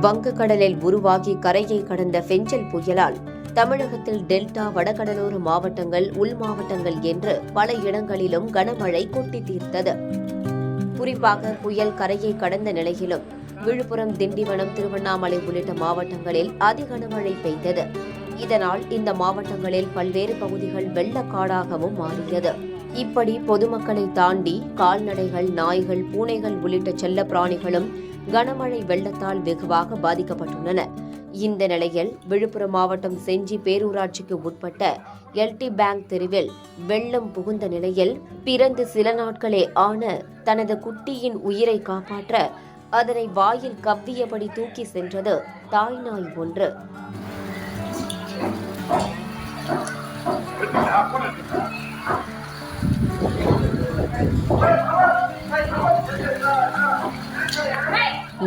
வங்கக்கடலில் உருவாகி கரையை கடந்த பெஞ்சல் புயலால் தமிழகத்தில் டெல்டா, வடகடலோர மாவட்டங்கள், உள் மாவட்டங்கள் என்று பல இடங்களிலும் கனமழை கொட்டி தீர்த்தது. குறிப்பாக புயல் கரையை கடந்த நிலையிலும் விழுப்புரம், திண்டிவனம், திருவண்ணாமலை உள்ளிட்ட மாவட்டங்களில் அதிகனமழை பெய்தது. இதனால் இந்த மாவட்டங்களில் பல்வேறு பகுதிகள் வெள்ளக்காடாகவும் மாறியது. இப்படி பொதுமக்களை தாண்டி கால்நடைகள், நாய்கள், பூனைகள் உள்ளிட்ட செல்ல பிராணிகளும் கனமழை வெள்ளத்தால் வெகுவாக பாதிக்கப்பட்டுள்ளன. இந்த நிலையில் விழுப்புரம் மாவட்டம் செஞ்சி பேரூராட்சிக்கு உட்பட்ட எல்டி பேங்க் தெருவில் வெள்ளம் புகுந்த நிலையில் பிறந்து சில நாட்களே ஆன தனது குட்டியின் உயிரை காப்பாற்ற அதனை வாயில் கவ்வியபடி தூக்கி சென்றது தாய் நாய் ஒன்று.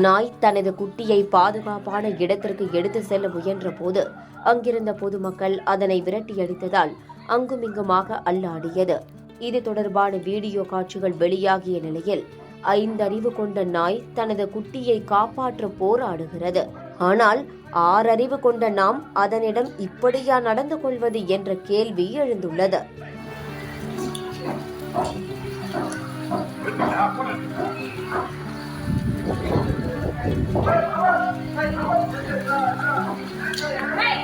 நாய் தனது குட்டியை பாதுகாப்பான இடத்திற்கு எடுத்து செல்ல முயன்ற போது அங்கிருந்த பொதுமக்கள் அதனை விரட்டியடித்ததால் அங்குமிங்குமாக அல்லாடியது. இது தொடர்பான வீடியோ காட்சிகள் வெளியாகிய நிலையில் 5 அறிவு கொண்ட நாய் தனது குட்டியை காப்பாற்ற போராடுகிறது. ஆனால் 6 அறிவு கொண்ட நாம் அதனிடம் இப்படியா நடந்து கொள்வது என்ற கேள்வி எழுந்துள்ளது. Hey!